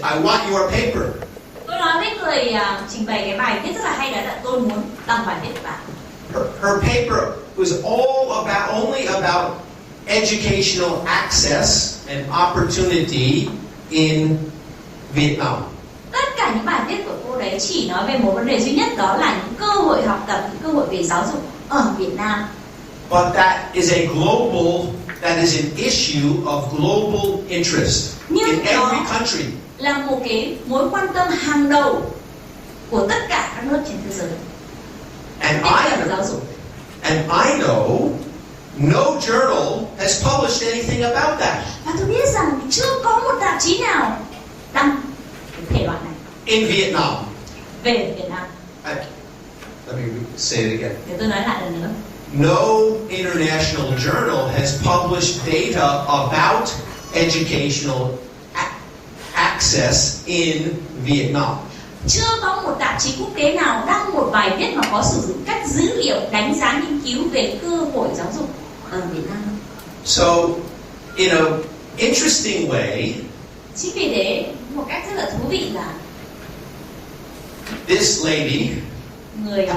I want your paper. Tôi nói với người trình bày cái bài viết rất là hay, đó là tôi muốn đăng bài viết của bạn. Her paper was only about educational access and opportunity in Vietnam. Tất cả những bài viết của cô đấy chỉ nói về một vấn đề duy nhất, đó là những cơ hội học tập, những cơ hội về giáo dục ở Việt Nam. But that is an issue of global interest in every country. Là một cái mối quan tâm hàng đầu của tất cả các nước trên thế giới. And I know no journal has published anything about that. Và tôi biết rằng chưa có một tạp chí nào đăng cái thể loại này. In Vietnam. Về Việt Nam. Let me say it again. Để tôi nói lại lần nữa. No international journal has published data about educational access in Vietnam. Chưa có một tạp chí quốc tế nào đăng một bài viết mà có sử dụng các dữ liệu đánh giá nghiên cứu về cơ hội giáo dục ở Việt Nam. So, in a interesting way, chính vì thế một cách rất là thú vị là this lady người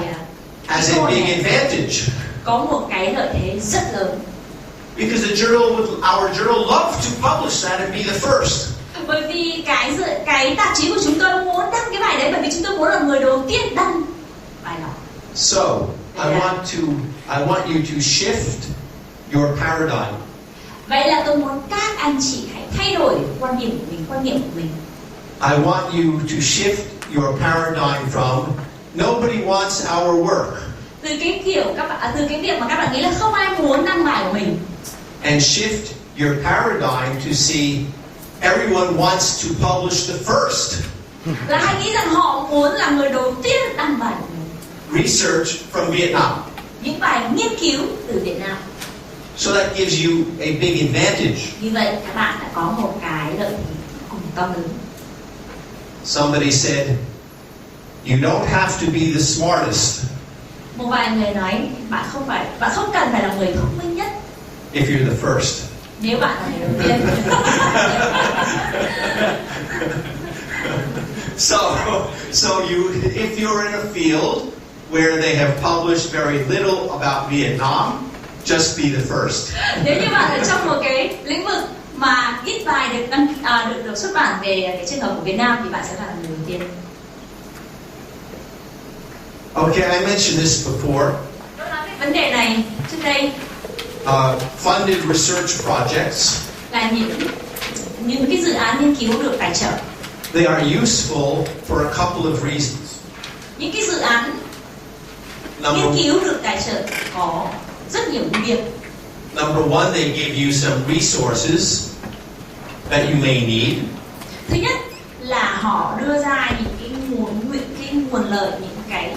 has a big advantage. Có một cái lợi thế rất lớn. Because our journal love to publish that and be the first. Bởi vì cái tạp chí của chúng tôi muốn đăng cái bài đấy, bởi vì chúng tôi muốn là người đầu tiên đăng bài đó. So, I want you to shift your paradigm. Vậy là tôi muốn các anh chị hãy thay đổi quan niệm của mình. I want you to shift your paradigm from nobody wants our work. Từ cái việc mà các bạn nghĩ là không ai muốn đăng bài của mình. And shift your paradigm to see everyone wants to publish the first. Là hãy nghĩ rằng họ muốn là người đầu tiên đăng bài của mình. Research from Vietnam. Những bài nghiên cứu từ Việt Nam. So that gives you a big advantage. Như vậy các bạn đã có một cái lợi thế cùng to lớn. Somebody said, you don't have to be the smartest. Một vài người nói bạn không cần phải là người thông minh nhất. If you're the first. Nếu bạn là người đầu tiên. If you're in a field where they have published very little about Vietnam, just be the first. Nếu như bạn ở trong một cái lĩnh vực mà ít bài được xuất bản về cái trường hợp của Việt Nam thì bạn sẽ là người đầu tiên. Okay, I mentioned this before. Tôi nói về vấn đề này trước đây. Funded research projects. Là những cái dự án nghiên cứu được tài trợ. They are useful for a couple of reasons. Những cái dự án nghiên cứu được tài trợ có rất nhiều ưu điểm. Number one, they give you some resources that you may need. Thứ nhất là họ đưa ra những cái nguồn lợi, những cái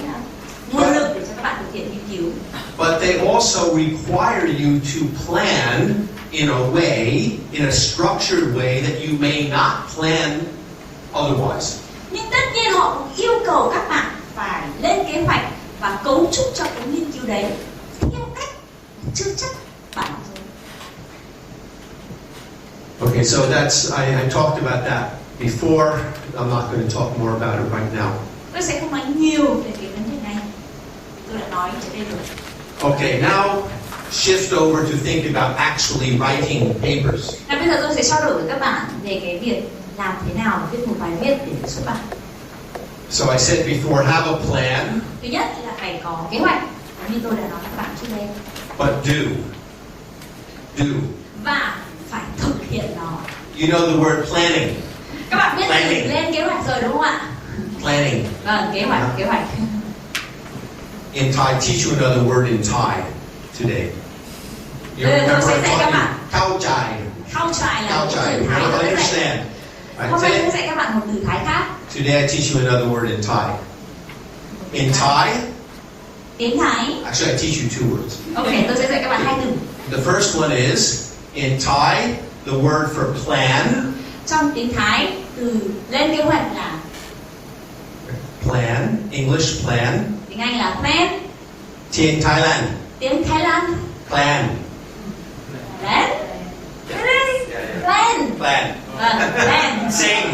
nguồn lực để cho các bạn thực hiện nghiên cứu. But they also require you to plan in a structured way that you may not plan otherwise. Nhưng tất nhiên họ cũng yêu cầu các bạn phải lên kế hoạch và cấu trúc cho cái nghiên cứu đấy theo cách chưa chắc bạn rồi. Okay, so I talked about that before. I'm not going to talk more about it right now. Tôi sẽ không nói nhiều về cái vấn đề này. Tôi đã nói trên đây rồi. Okay, now shift over to think about actually writing papers. Bây giờ tôi sẽ trao đổi với các bạn về cái việc làm thế nào để viết một bài viết để xuất bản. So I said before, have a plan. Thứ nhất là phải có kế hoạch, như tôi đã nói với các bạn trước đây. But do. Và phải thực hiện nó. You know the word planning. Các bạn biết từ lên kế hoạch rồi đúng không ạ? Planning. Vâng, kế hoạch. In Thai, teach you another word in Thai today. You remember I taught you khao chai. Khao chai là khao chai. You don't understand. Hôm nay tôi dạy các bạn một từ Thái khác. Today I teach you another word in Thai. In Thai. Tiếng Thái. Actually, I teach you two words. Okay, tôi sẽ dạy các bạn hai từ. The first one is in Thai. The word for plan. Trong tiếng Thái, từ lên kế hoạch là plan. English plan. Tiếng Anh là plan. Tiếng Thái Lan. Tiếng Thái Lan. Plan. Plan. Plan. Plan. Plan. Same.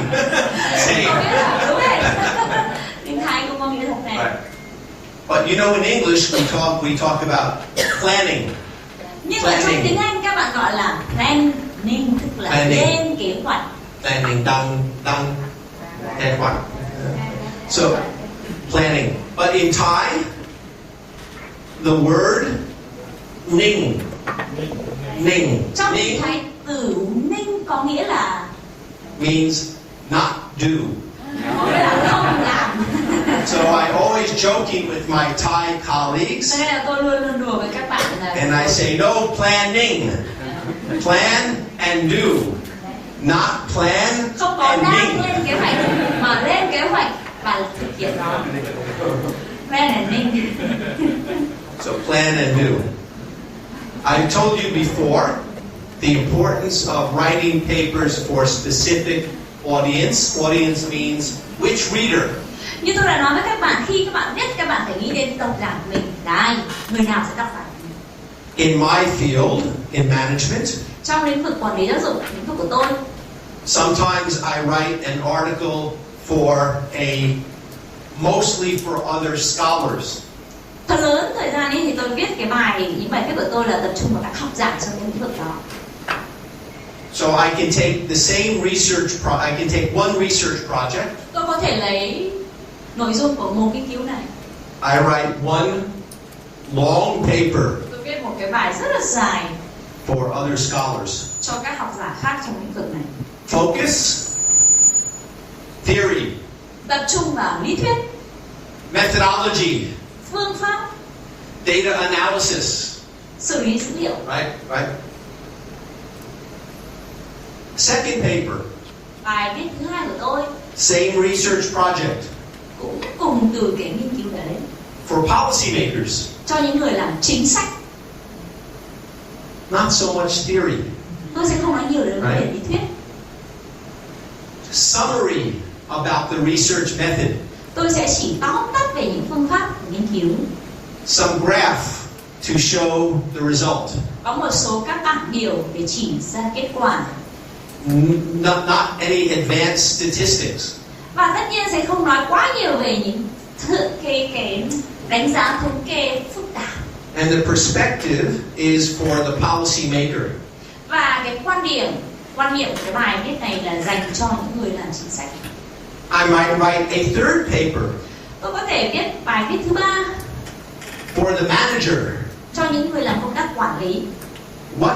But you know, in English we talk about planning. Nhưng mà trong tiếng Anh các bạn gọi là planning, tức là lên kế hoạch. Planning, đăng kế hoạch. So, planning. But in Thai, the word ning. Trong tiếng Thái, từ ninh có nghĩa là means not do. có nghĩa là không làm. So I always joking with my Thai colleagues. Thế là tôi luôn đùa với các bạn là And I say no planning. Plan and do. Not plan không có and đang ning. lên kế hoạch mà lên kế hoạch và thực hiện nó. Plan and ning. So plan and do. I told you before the importance of writing papers for specific audience. Audience means which reader. Như tôi đã nói với các bạn, khi các bạn viết các bạn phải nghĩ đến độc giả của mình là ai, người nào sẽ đọc phải. In my field, in management, trong lĩnh vực quản lý giáo dục, lĩnh vực của tôi, sometimes I write an article for mostly for other scholars. phần lớn thời gian ấy thì tôi viết những bài viết của tôi là tập trung vào các học giả trong lĩnh vực đó. So I can take the same I can take one research project. Tôi có thể lấy nội dung của một nghiên cứu này. I write one long paper Tôi viết một cái bài rất là dài for other scholars. cho các học giả khác trong lĩnh vực này. Focus, theory, Tập trung vào lý thuyết, methodology, phương pháp, data analysis. xử lý dữ liệu. Right? Second paper, Bài viết thứ hai của tôi same research project cũng cùng từ cái nghiên cứu đấy for policy makers. cho những người làm chính sách. Not so much theory. Tôi sẽ không nói nhiều đến vấn đề lý thuyết. Summary about the research method. Tôi sẽ chỉ tóm tắt về những phương pháp của nghiên cứu. Some graph to show the result. Có một số các bảng biểu để chỉ ra kết quả. Not any advanced statistics. Và tất nhiên sẽ không nói quá nhiều về những cái đánh giá thống kê phức tạp. And the perspective is for the policy maker. Và cái quan niệm của cái bài viết này là dành cho những người làm chính sách. I might write a third paper. Tôi có thể viết bài viết thứ ba For the manager. cho những người làm công tác quản lý. What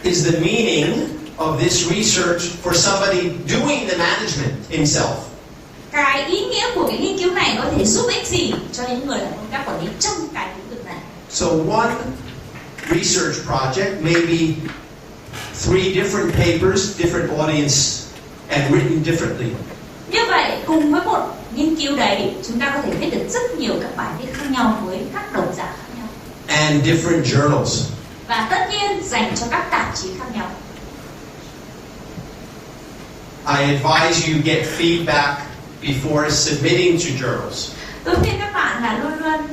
is the meaning of this research for somebody doing the management himself? Cái ý nghĩa của cái nghiên cứu này có thể giúp ích gì cho những người làm công tác quản lý trong cái lĩnh vực này? So one research project may be 3 different papers, different audience, and written differently. Như vậy, cùng với một nghiên cứu đấy, chúng ta có thể viết được rất nhiều các bài viết khác nhau với các độc giả khác nhau. And different journals. Và tất nhiên dành cho các tạp chí khác nhau. I advise you get feedback before submitting to journals. Tôi khuyên các bạn là luôn luôn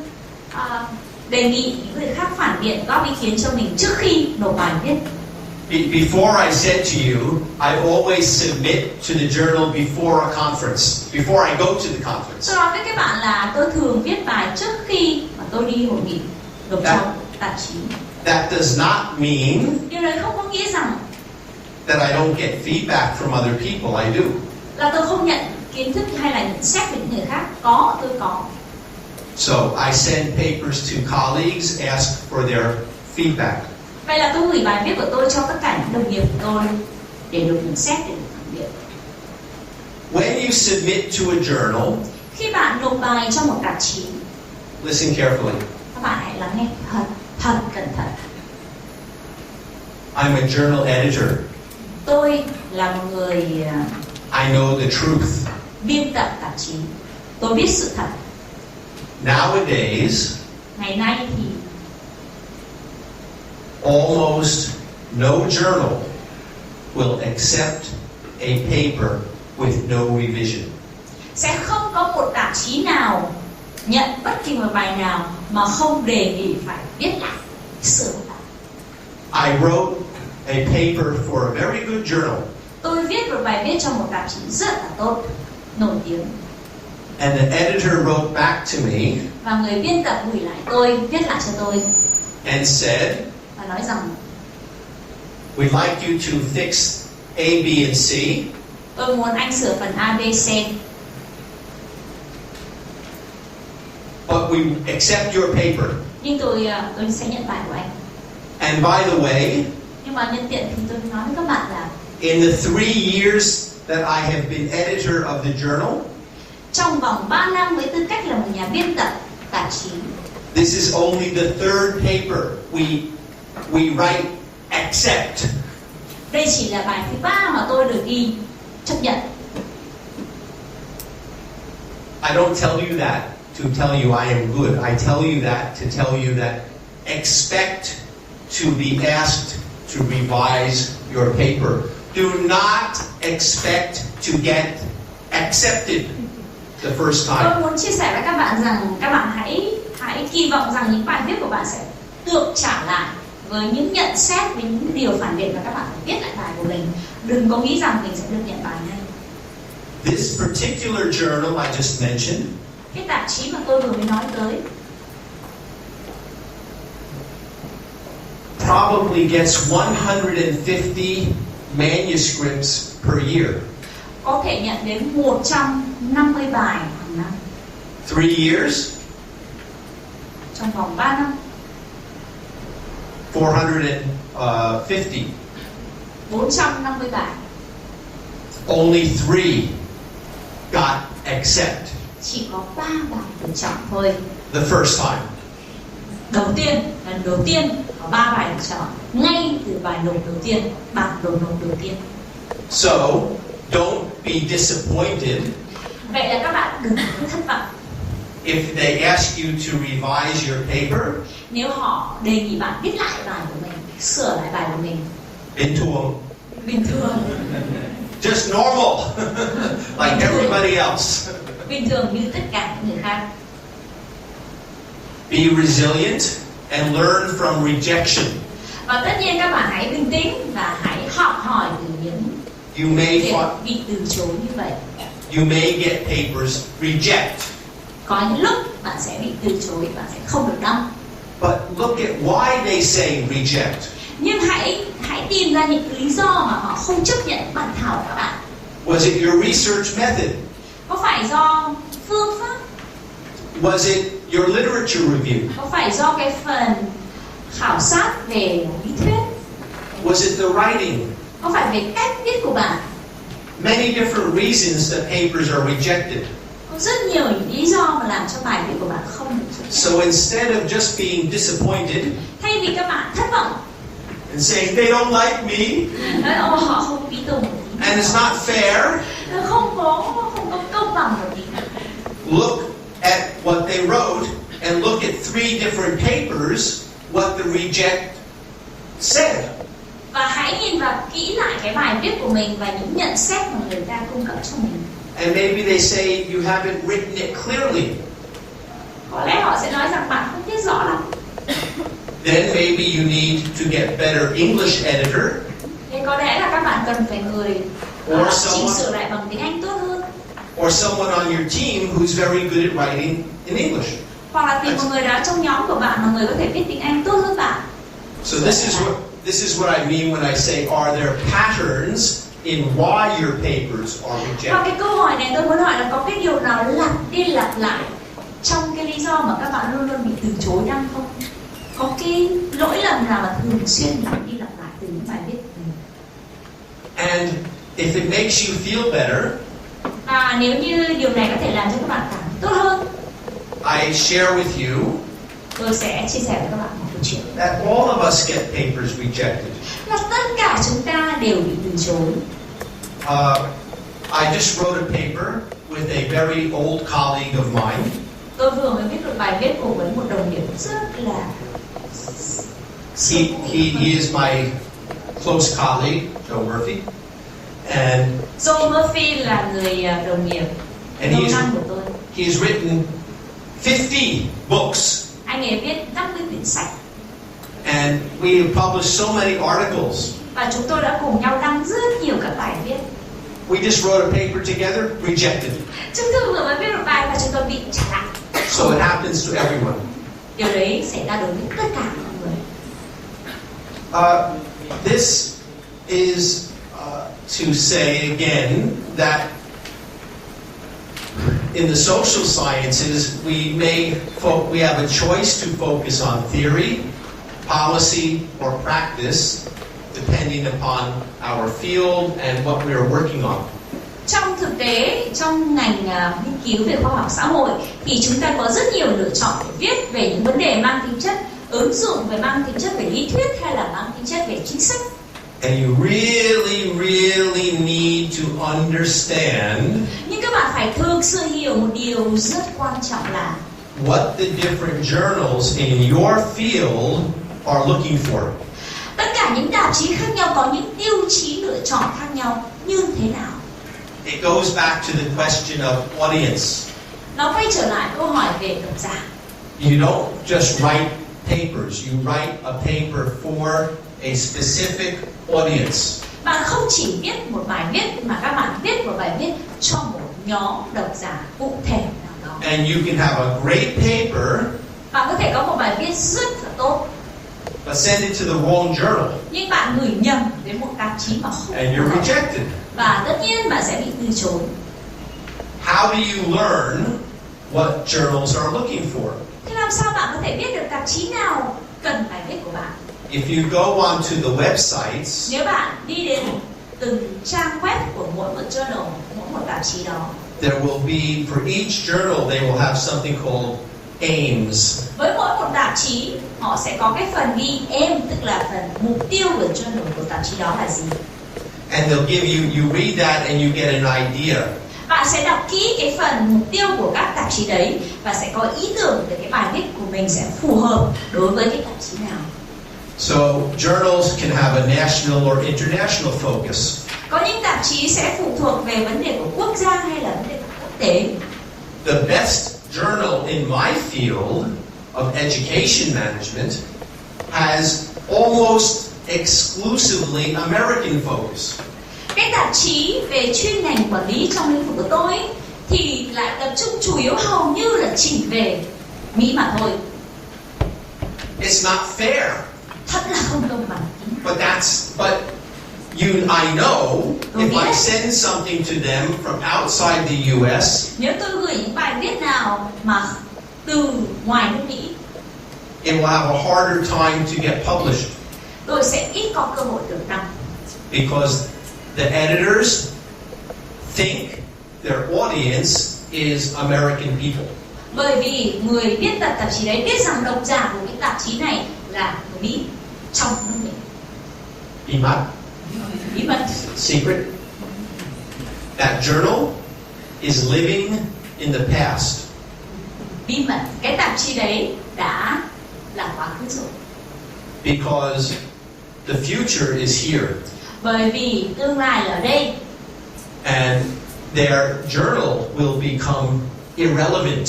đề nghị những người khác phản biện, góp ý kiến cho mình trước khi nộp bài viết. Before I said to you, I always submit to the journal before a conference, before I go to the conference. Tôi nói với các bạn là tôi thường viết bài trước khi mà tôi đi hội nghị nộp cho tạp chí. That does not mean Điều này không có nghĩa rằng that I don't get feedback from other people. I do. là tôi không nhận kiến thức hay là nhận xét về những người khác. Có, tôi có. So I send papers to colleagues, ask for their feedback. Vậy là tôi gửi bài viết của tôi cho tất cả những đồng nghiệp của tôi để được nhận xét, để được phản biện. When you submit to a journal, Khi bạn nộp bài cho một tạp chí, listen carefully. các bạn hãy lắng nghe thật cẩn thận. I'm a journal editor. Tôi là một người I know the truth. biên tập tạp chí. Tôi biết sự thật. Nowadays, Ngày nay thì almost no journal will accept a paper with no revision. sẽ không có một tạp chí nào nhận bất kỳ một bài nào mà không đề nghị phải viết lại, sửa lại. I wrote a paper for a very good journal. Tôi viết một bài viết cho một tạp chí rất là tốt, nổi tiếng. And the editor wrote back to me Và người biên tập gửi lại tôi, viết lại cho tôi and said, và nói rằng we'd like you to fix A, B, and C. tôi muốn anh sửa phần A, B, C. But we accept your paper. Nhưng tôi sẽ nhận bài của anh. And by the way, Nhưng mà nhân tiện thì tôi nói với các bạn là in the 3 years that I have been editor of the journal, trong vòng 3 năm với tư cách là một nhà biên tập tạp chí, this is only the third paper we write accept. đây chỉ là bài thứ 3 mà tôi được ghi chấp nhận. I don't tell you that to tell you I am good. I tell you that to tell you that expect to be asked to revise your paper. Do not expect to get accepted the first time. Tôi muốn chia sẻ với các bạn rằng các bạn hãy kỳ vọng rằng những bài viết của bạn sẽ được trả lại với những nhận xét, với những điều phản biện, và các bạn phải viết lại bài của mình. Đừng có nghĩ rằng mình sẽ được nhận bài ngay. This particular journal I just mentioned Cái tạp chí mà tôi vừa mới nói tới probably gets 150 manuscripts per year. có thể nhận đến 150 bài hàng năm. 3 years, Trong vòng 3 năm, 450. 450 bài. Only 3 got accept Chỉ có 3 bài được chọn thôi. the first time. Lần đầu tiên có 3 bài được chọn ngay từ bài nộp đầu tiên, bản đồ nộp đầu tiên. So, don't be disappointed Vậy là các bạn đừng có thất vọng if they ask you to revise your paper. nếu họ đề nghị bạn viết lại bài của mình, sửa lại bài của mình. Bình thường, Just normal, like everybody else. bình thường như tất cả những người khác. Be resilient and learn from rejection. Và tất nhiên các bạn hãy bình tĩnh và hãy học hỏi từ những You may việc bị từ chối như vậy. you may get papers reject, Có những lúc bạn sẽ bị từ chối, bạn sẽ không được đăng. but look at why they say reject. Nhưng hãy tìm ra những lý do mà họ không chấp nhận bản thảo của các bạn. Was it your research method? Có phải do phương pháp? Was it your literature review? Có phải do cái phần khảo sát về lý thuyết? Was it the writing? Có phải về cách viết của bạn? Many different reasons that papers are rejected. Có rất nhiều những lý do mà làm cho bài viết của bạn không được chấp nhận. So instead of just being disappointed Thay vì các bạn thất vọng, and saying they don't like me nói họ không quý tùng, and it's not fair, không có công bằng một tí. look at what they wrote and look at 3 different papers, what the reject said. Và hãy nhìn vào kỹ lại cái bài viết của mình và những nhận xét mà người ta cung cấp cho mình. And maybe they say you haven't written it clearly. Có lẽ họ sẽ nói rằng bạn không viết rõ lắm. Then maybe you need to get better English editor Thế có lẽ là các bạn cần phải người chỉnh sửa lại bằng tiếng Anh tốt hơn. or someone on your team who's very good at writing in English. Hoặc là tìm một người đó trong nhóm của bạn mà người có thể viết tiếng Anh tốt hơn bạn. So this is what I mean when I say, are there patterns in why your papers are Và rejected? cái câu hỏi này tôi muốn hỏi là có cái điều nào lặp đi lặp lại trong cái lý do mà các bạn luôn luôn bị từ chối đăng không? Có cái lỗi lầm nào mà thường xuyên lặp đi lặp lại từ những bài viết của mình? And if it makes you feel better, Và nếu như điều này có thể làm cho các bạn cảm thấy tốt hơn, I share with you tôi sẽ chia sẻ với các bạn một câu chuyện that all of us get papers rejected. là tất cả chúng ta đều bị từ chối. I just wrote a paper with a very old colleague of mine. Tôi vừa mới viết một bài viết cùng với một đồng nghiệp rất là He is my close colleague, Joe Murphy, and Joe Murphy là người đồng nghiệp lâu năm của tôi. he's written 50 books, Anh ấy viết 50 quyển sách and we have published so many articles. và chúng tôi đã cùng nhau đăng rất nhiều các bài viết. We just wrote a paper together, rejected. Chúng tôi vừa mới viết một bài và bị trả lại. So it happens to everyone. Điều đấy xảy ra đối với tất cả mọi người. This is to say again that in the social sciences we have a choice to focus on theory, policy, or practice, depending upon our field and what we are working on. Trong thực tế, trong ngành nghiên cứu về khoa học xã hội thì chúng ta có rất nhiều lựa chọn để viết về những vấn đề mang tính chất ứng dụng, về mang tính chất về lý thuyết hay là mang tính chất về chính sách. And you really need to understand. Nhưng các bạn phải thực sự hiểu một điều rất quan trọng là what the different journals in your field are looking for. Tất cả những tạp chí khác nhau có những tiêu chí lựa chọn khác nhau như thế nào? It goes back to the question of audience. Nó quay trở lại câu hỏi về độc giả. You don't just write papers, you write a paper for a specific audience. Bạn không chỉ viết một bài viết mà các bạn viết một bài viết cho một nhóm độc giả cụ thể nào đó. And you can have a great paper, Bạn có thể có một bài viết rất là tốt, but send it to the wrong journal, nhưng bạn gửi nhầm đến một tạp chí mà không and you're phù hợp. rejected. Và tất nhiên bạn sẽ bị từ chối. How do you learn what journals are looking for? Thế làm sao bạn có thể biết được tạp chí nào cần bài viết của bạn? If you go onto the websites, Nếu bạn đi đến từng trang web của mỗi một journal, mỗi một tạp chí đó, there will be, for each journal, they will have something called aims. với mỗi một tạp chí họ sẽ có cái phần ghi aim, tức là phần mục tiêu của journal của tạp chí đó là gì. And they'll give you read that and you get an idea. Bạn sẽ đọc kỹ cái phần mục tiêu của các tạp chí đấy và sẽ có ý tưởng về cái bài viết của mình sẽ phù hợp đối với cái tạp chí nào. So journals can have a national or international focus. Có những tạp chí sẽ phụ thuộc về vấn đề của quốc gia hay là vấn đề của quốc tế. The best journal in my field of education management has almost exclusively American focus. Cái tạp chí về chuyên ngành quản lý trong lĩnh vực của tôi thì lại tập trung chủ yếu hầu như là chỉ về Mỹ mà thôi. It's not fair. Thật là không công bằng. But I know if I send something to them from outside the US, Nếu tôi gửi những bài viết nào mà từ ngoài nước Mỹ, it will have a harder time to get published tôi sẽ ít có cơ hội được đăng. because the editors think their audience is American people. Bởi vì người viết tạp chí đấy biết rằng độc giả của cái tạp chí này là người Mỹ trong nước Mỹ. Bí mật. Bí mật. Secret. That journal is living in the past. Bí mật. Cái tạp chí đấy đã là quá khứ rồi. Because the future is here. Bởi vì tương lai ở đây. And their journal will become irrelevant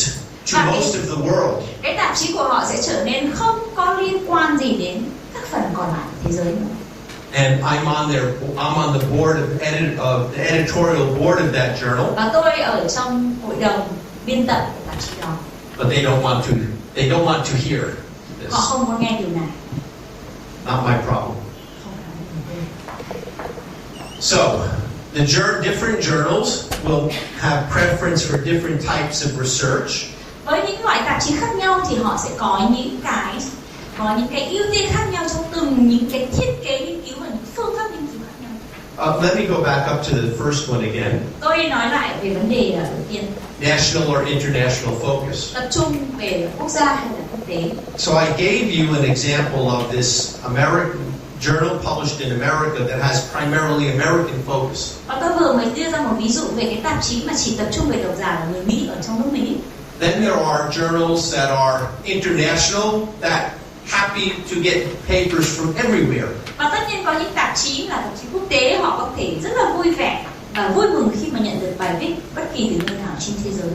to most of the world. Cái tạp chí của họ sẽ trở nên không có liên quan gì đến các phần còn lại của thế giới nữa. And I'm on the board of the editorial board of that journal. Và tôi ở trong hội đồng biên tập của tạp chí đó. But they don't want to hear this. Họ không có nghe điều này. Not my problem. So, different journals will have preference for different types of research. Với những loại tạp chí khác nhau thì họ sẽ có những cái ưu tiên khác nhau trong từng những cái thiết kế nghiên cứu và những phương pháp nghiên cứu khác nhau. Let me go back up to the first one again. Tôi nói lại về vấn đề đầu tiên. National or international focus. Tập trung về quốc gia hay là quốc tế. So I gave you an example of this American journal published in America that has primarily American focus. Và tôi vừa mới đưa ra một ví dụ về cái tạp chí mà chỉ tập trung về độc giả là người Mỹ ở trong nước Mỹ. Then there are journals that are international that happy to get papers from everywhere. Và tất nhiên có những tạp chí là tạp chí quốc tế, họ có thể rất là vui vẻ và vui mừng khi mà nhận được bài viết bất kỳ từ nơi nào trên thế giới.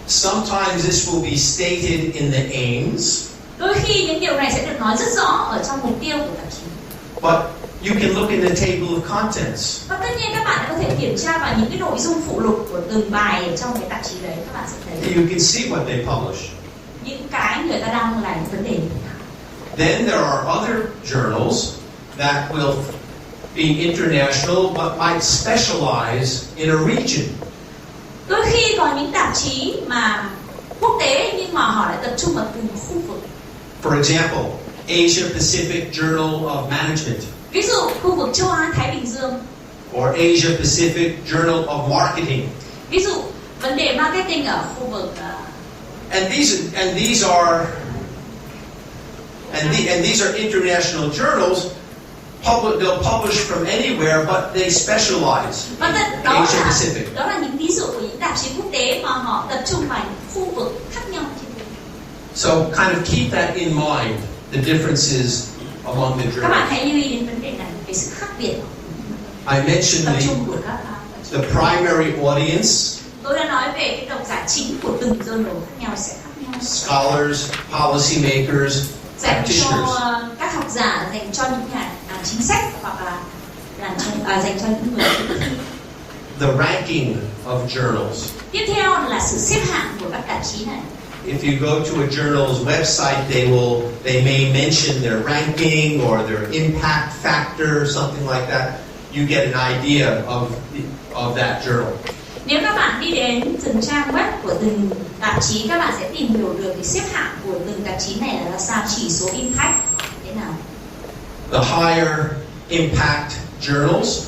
Sometimes this will be stated in the aims. Đôi khi những điều này sẽ được nói rất rõ ở trong mục tiêu của tạp chí. But You can look in the table of contents. Và tất nhiên các bạn có thể kiểm tra vào những cái nội dung phụ lục của từng bài ở trong cái tạp chí đấy, các bạn sẽ thấy. You can see what they publish. Những cái người ta đăng là những vấn đề. Then there are other journals that will be international but might specialize in a region. Đôi khi có những tạp chí mà quốc tế nhưng mà họ lại tập trung vào từng khu vực. For example, Asia Pacific Journal of Management. Ví dụ khu vực châu Á Thái Bình Dương. Or Asia Pacific Journal of Marketing. Ví dụ vấn đề marketing ở khu vực. And these are international journals. They'll publish from anywhere, but they specialize in Asia Pacific. Đó là những ví dụ của những tạp chí quốc tế mà họ tập trung vào những khu vực khác nhau. So kind of keep that in mind, the differences among the journals. Các bạn hãy lưu ý đến vấn đề này về sự khác biệt. I mentioned the primary audience. Tôi đã nói về cái độc giả chính của từng journal khác nhau sẽ khác nhau. Scholars, policy makers, dành cho các học giả, dành cho những nhà chính sách hoặc là dành cho những người thực thi. The ranking of journals. Tiếp theo là sự xếp hạng của các tạp chí này. If you go to a journal's website, they may mention their ranking or their impact factor, something like that. You get an idea of that journal. Nếu các bạn đi đến từng trang web của từng tạp chí, các bạn sẽ tìm hiểu được cái xếp hạng của từng tạp chí này là sao, chỉ số impact thế nào. The higher impact journals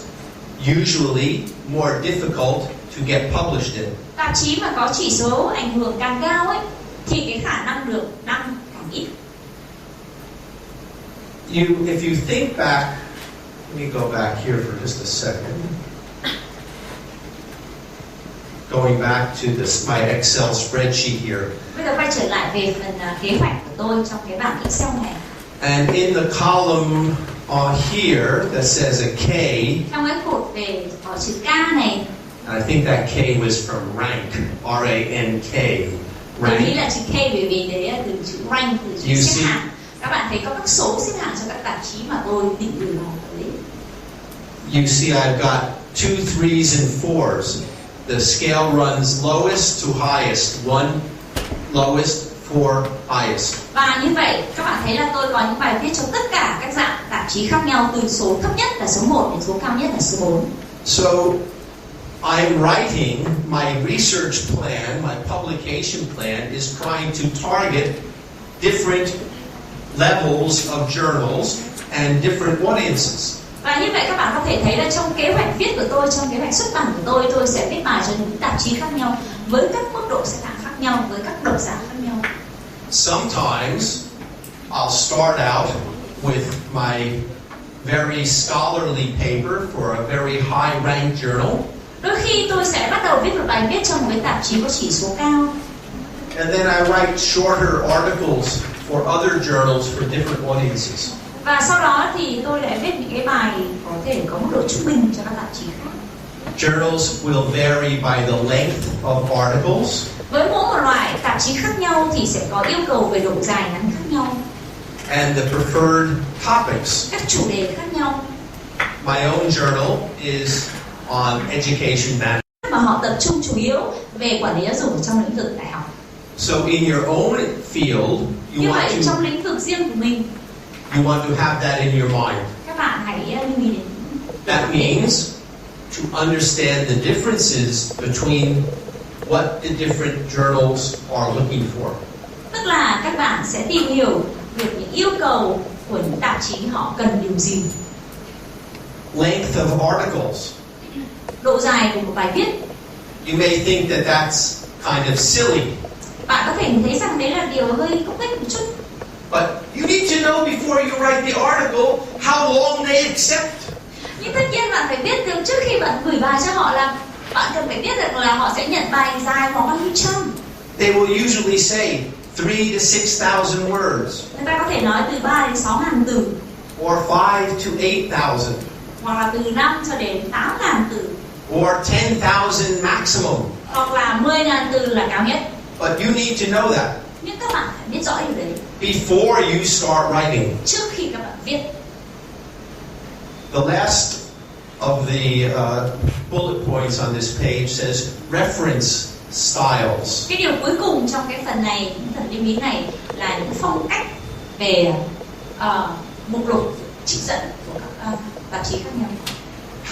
usually more difficult to get published in. Tạp chí mà có chỉ số ảnh hưởng càng cao ấy thì cái khả năng được đăng càng ít. If you think back, let me go back here for just a second. Going back to my Excel spreadsheet here. Bây giờ quay trở lại về phần kế hoạch của tôi trong cái bảng Excel này. And in the column here that says a K. Trong cái cột về có chữ K này. I think that K was from rank, R-A-N-K. Tôi nghĩ là chữ K bởi vì đấy là từ chữ rank, từ chữ xếp hạng. Các bạn thấy có các số xếp hạng cho các tạp chí mà tôi định gửi vào đấy. You see, I've got 2 3s and 4s. The scale runs lowest to highest. 1 lowest, 4 highest. Và như vậy, các bạn thấy là tôi có những bài viết cho tất cả các dạng tạp chí khác nhau, từ số thấp nhất là số 1 đến số cao nhất là số 4. So, I'm writing my research plan, my publication plan is trying to target different levels of journals and different audiences. Và như vậy các bạn có thể thấy là trong kế hoạch viết của tôi, trong kế hoạch xuất bản của tôi sẽ viết bài cho những tạp chí khác nhau với các mức độ xếp hạng khác nhau, với các độc giả khác nhau. Sometimes I'll start out with my very scholarly paper for a very high ranked journal. Đôi khi tôi sẽ bắt đầu viết một bài viết trong một cái tạp chí có chỉ số cao. And then I write shorter articles for other journals for different audiences. Và sau đó thì tôi lại viết những cái bài có thể có mức độ trung bình cho các tạp chí khác. Journals will vary by the length of articles. Với mỗi một loại tạp chí khác nhau thì sẽ có yêu cầu về độ dài ngắn khác nhau. And the preferred topics. Các chủ đề khác nhau. My own journal is on education management. Mà họ tập trung chủ yếu về quản lý giáo dục trong lĩnh vực đại học. So in your own field, như vậy trong lĩnh vực riêng của mình, you want to have that in your mind. Các bạn hãy lưu ý đến. That means to understand the differences between what the different journals are looking for. Tức là các bạn sẽ tìm hiểu về những yêu cầu của những tạp chí họ cần điều gì. Length of articles. Độ dài của một bài viết. You may think that that's kind of silly. Bạn có thể thấy rằng đấy là điều hơi công ích một chút. But you need to know before you write the article how long they accept. Nhưng tất nhiên bạn phải biết được trước khi bạn gửi bài cho họ là bạn cần phải biết được là họ sẽ nhận bài dài khoảng bao nhiêu trang. They will usually say 3 to 6,000 words. Người ta có thể nói từ 3 đến 6.000 từ. Or 5 to 8,000. Hoặc là từ 5 cho đến 8.000 từ. Or 10,000 maximum. Hoặc là 10.000 từ là cao nhất. But you need to know that. Nhưng các bạn phải biết rõ điều đấy. Before you start writing. Trước khi các bạn viết. The last of the bullet points on this page says reference styles. Cái điều cuối cùng trong cái phần này, những phần lưu ý này là những phong cách về mục lục trích dẫn của các tạp chí khác nhau.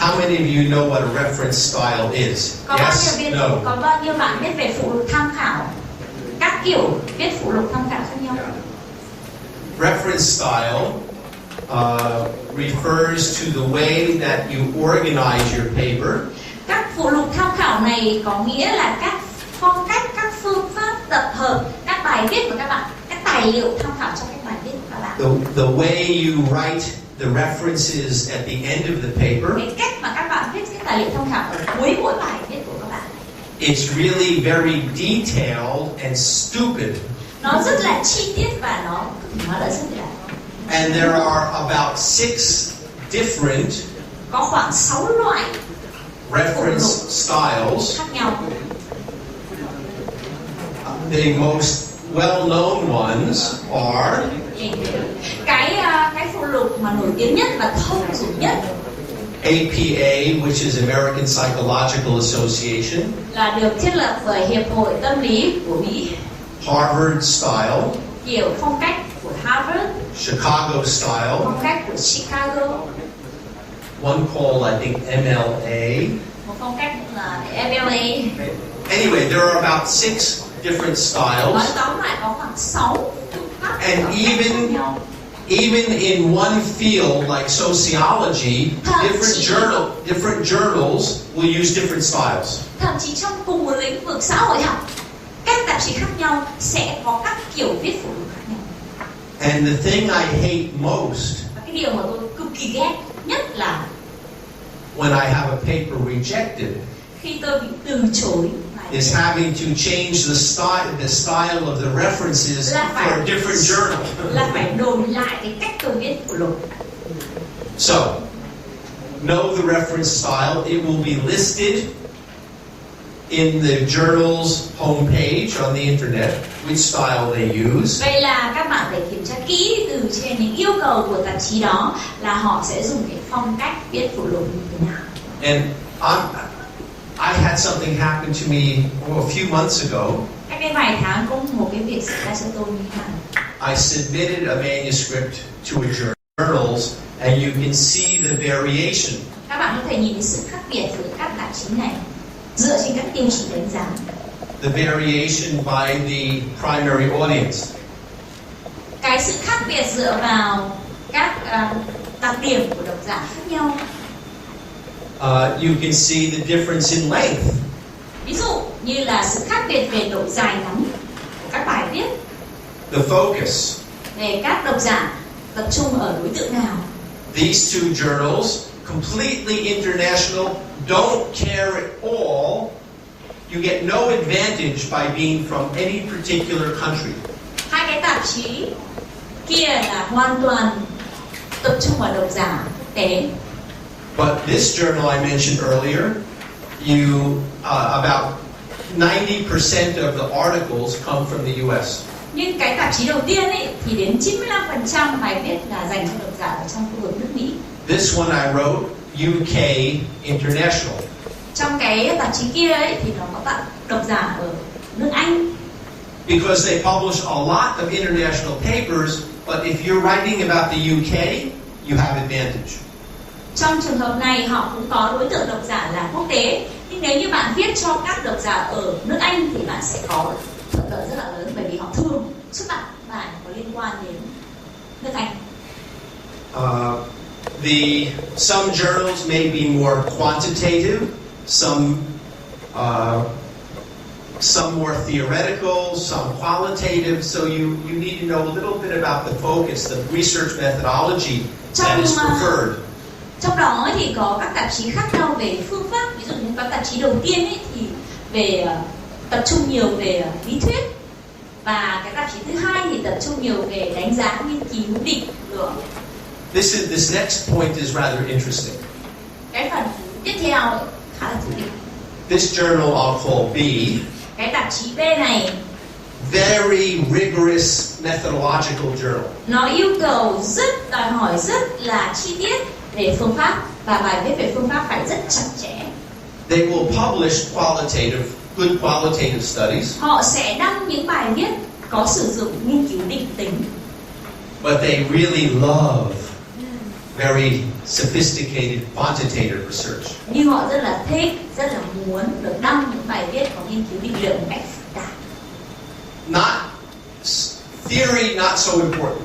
How many of you know what a reference style is? Yes? No? Có bao nhiêu bạn biết về phụ lục tham khảo? Các kiểu viết phụ lục tham khảo khác nhau. Reference style refers to the way that you organize your paper. Các phụ lục tham khảo này có nghĩa là các phong cách, các phương pháp tập hợp các bài viết của các bạn, các tài liệu tham khảo trong các bài viết của các bạn. The way you write the references at the end of the paper. Cái cách mà các bạn viết cái tài liệu tham khảo ở cuối mỗi bài viết của các bạn. It's really very detailed and stupid. Nó rất là chi tiết và nó là rất là. And there are about 6 different có khoảng 6 loại reference styles. Khác nhau. The most well-known ones are cái phụ lục mà nổi tiếng nhất và thông dụng nhất. APA, which is American Psychological Association. Là được thiết lập bởi Hiệp hội Tâm lý của Mỹ. Harvard style. Kiểu phong cách của Harvard. Chicago style. Phong cách của Chicago. One called, I think, MLA. Một phong cách là MLA. Anyway, there are about 6 different styles. Nói tóm lại có khoảng 6 and even in one field like sociology, different journals will use different styles. Thậm chí trong cùng một lĩnh vực xã hội học, các tạp chí khác nhau sẽ có các kiểu viết phụ lục khác nhau. And the thing I hate most, và cái điều mà tôi cực kỳ ghét nhất là when I have a paper rejected, khi tôi bị từ chối, is having to change the style of the references for a different journal. Là phải đổi lại cái cách tôi viết phụ lục. So, know the reference style. It will be listed in the journal's homepage on the internet, which style they use. Vậy là các bạn phải kiểm tra kỹ từ trên những yêu cầu của tạp chí đó là họ sẽ dùng cái phong cách viết phụ lục như thế nào. And I had something happen to me a few months ago. Cách đây vài tháng có một cái việc xảy ra cho tôi như thế này. I submitted a manuscript to a journal, and you can see the variation. Các bạn có thể nhìn thấy sự khác biệt giữa các tạp chí này dựa trên các tiêu chí đánh giá. The variation by the primary audience. Cái sự khác biệt dựa vào các đặc điểm của độc giả khác nhau. You can see the difference in length. Ví dụ như là sự khác biệt về độ dài ngắn của các bài viết. The focus. Về các độc giả tập trung ở đối tượng nào. These two journals, completely international, don't care at all. You get no advantage by being from any particular country. Hai cái tạp chí kia là hoàn toàn tập trung vào độc giả quốc tế. But this journal I mentioned earlier, about 90% of the articles come from the US. Nhưng cái tạp chí đầu tiên ấy thì đến 95% bài viết là dành cho độc giả ở trong khu vực nước Mỹ. This one I wrote UK International. Trong cái tạp chí kia ấy thì nó có bạn độc giả ở nước Anh. Because they publish a lot of international papers, but if you're writing about the UK, you have advantage. Trong trường hợp này họ cũng có đối tượng độc giả là quốc tế, nhưng nếu như bạn viết cho các độc giả ở nước Anh thì bạn sẽ có thuận lợi rất là lớn, bởi vì họ thường xuất bản bài có liên quan đến nước Anh. Some journals may be more quantitative, some more theoretical, some qualitative. So you need to know a little bit about the focus, the research methodology that is preferred. Trong đó thì có các tạp chí khác nhau về phương pháp. Ví dụ như các tạp chí đầu tiên ấy thì về tập trung nhiều về lý thuyết, và cái tạp chí thứ hai thì tập trung nhiều về đánh giá, nghiên cứu, định lượng. This next point is rather interesting. Cái phần tiếp theo khá là thú vị. This journal I'll call B. Cái tạp chí B này very rigorous methodological journal. Nó yêu cầu đòi hỏi rất là chi tiết về phương pháp, và bài viết về phương pháp phải rất chặt chẽ. They will publish good qualitative studies. Họ sẽ đăng những bài viết có sử dụng nghiên cứu định tính. But they really love very sophisticated quantitative research. Nhưng họ rất là thích, rất là muốn được đăng những bài viết có nghiên cứu định lượng một cách phức tạp. Theory not so important.